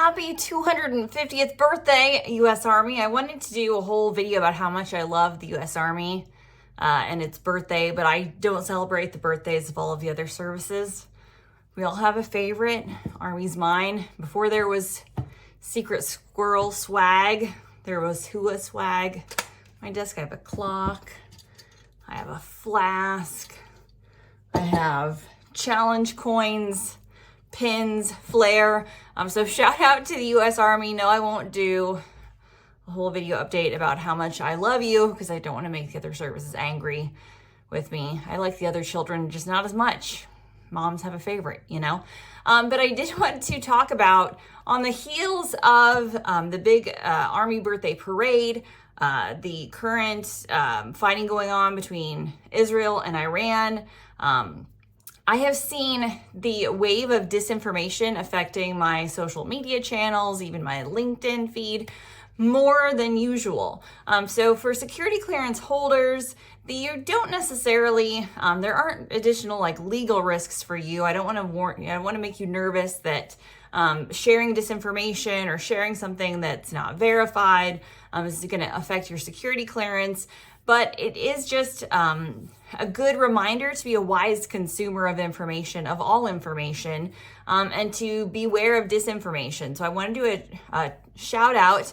happy 250th birthday, U.S. Army. I wanted to do a whole video about how much I love the U.S. Army and its birthday, but I don't celebrate the birthdays of all of the other services. We all have a favorite. Army's mine. Before there was secret squirrel swag, there was hula swag. My desk, I have a clock. I have a flask. I have challenge coins, pins, flair. So shout out to the U.S. Army. No, I won't do a whole video update about how much I love you because I don't want to make the other services angry with me. I like the other children, just not as much. Moms have a favorite, you know? But I did want to talk about, on the heels of the big Army birthday parade, the current fighting going on between Israel and Iran, I have seen the wave of disinformation affecting my social media channels, even my LinkedIn feed, more than usual. So for security clearance holders, you don't necessarily, there aren't additional like legal risks for you. I don't want to warn you, I don't want to make you nervous that sharing disinformation or sharing something that's not verified is going to affect your security clearance. But it is just a good reminder to be a wise consumer of information, of all information, and to beware of disinformation. So I want to do a shout out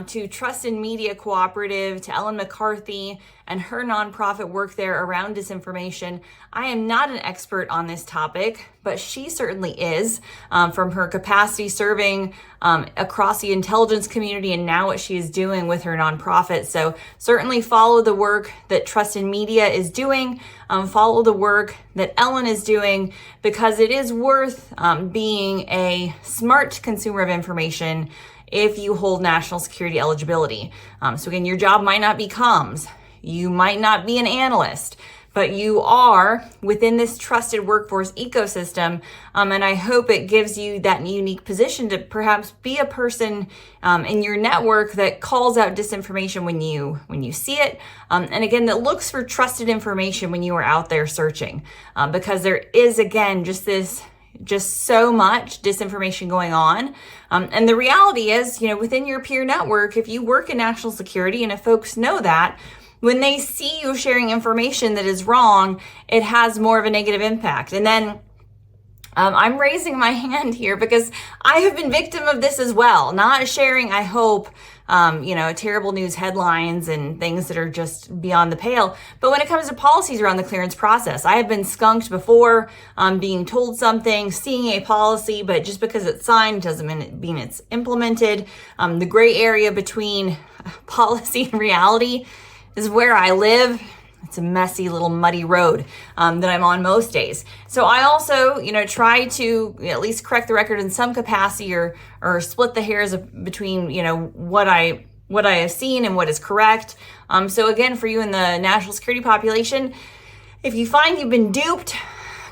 to Trust in Media Cooperative, to Ellen McCarthy and her nonprofit work there around disinformation. I am not an expert on this topic, but she certainly is, from her capacity serving across the intelligence community and now what she is doing with her nonprofit. So certainly follow the work that Trust in Media is doing, follow the work that Ellen is doing, because it is worth being a smart consumer of information if you hold national security eligibility. So again, your job might not be comms, you might not be an analyst, but you are within this trusted workforce ecosystem. And I hope it gives you that unique position to perhaps be a person in your network that calls out disinformation when you see it. And again, that looks for trusted information when you are out there searching, because there is, again, just so much disinformation going on. And the reality is, within your peer network, if you work in national security and if folks know that, when they see you sharing information that is wrong, it has more of a negative impact. And then I'm raising my hand here because I have been victim of this as well. Not sharing, I hope, terrible news headlines and things that are just beyond the pale. But when it comes to policies around the clearance process, I have been skunked before, being told something, seeing a policy, but just because it's signed doesn't mean it's implemented. The gray area between policy and reality is where I live. It's a messy little muddy road that I'm on most days. So I also, try to at least correct the record in some capacity or split the hairs between, what I have seen and what is correct. So again, for you in the national security population, if you find you've been duped,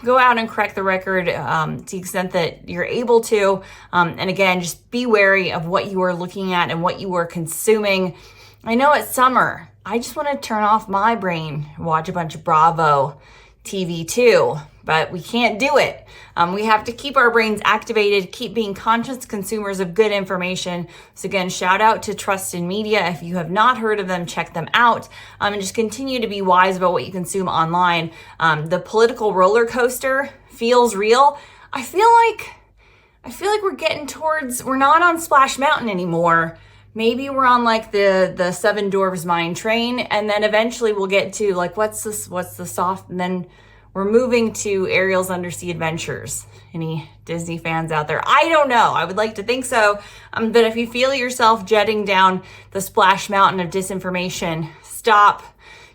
go out and correct the record to the extent that you're able to. And again, just be wary of what you are looking at and what you are consuming. I know it's summer. I just want to turn off my brain and watch a bunch of Bravo TV too, but we can't do it. We have to keep our brains activated, keep being conscious consumers of good information. So again, shout out to Trust in Media. If you have not heard of them, check them out, and just continue to be wise about what you consume online. The political roller coaster feels real. I feel like we're getting towards, we're not on Splash Mountain anymore. Maybe we're on like the Seven Dwarfs Mine train, and then eventually we'll get to like, what's the soft, and then we're moving to Ariel's Undersea Adventures. Any Disney fans out there? I don't know. I would like to think so. But if you feel yourself jetting down the Splash Mountain of disinformation, stop,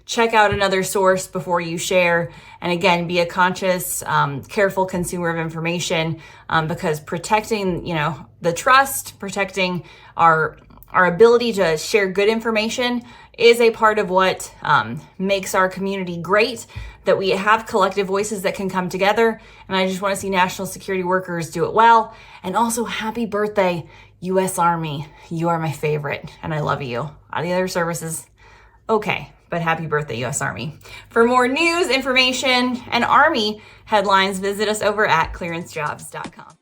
check out another source before you share. And again, be a conscious, careful consumer of information, because protecting, the trust, protecting our ability to share good information is a part of what makes our community great, that we have collective voices that can come together. And I just want to see national security workers do it well. And also, happy birthday, U.S. Army. You are my favorite, and I love you. All the other services, okay, but happy birthday, U.S. Army. For more news, information, and Army headlines, visit us over at clearancejobs.com.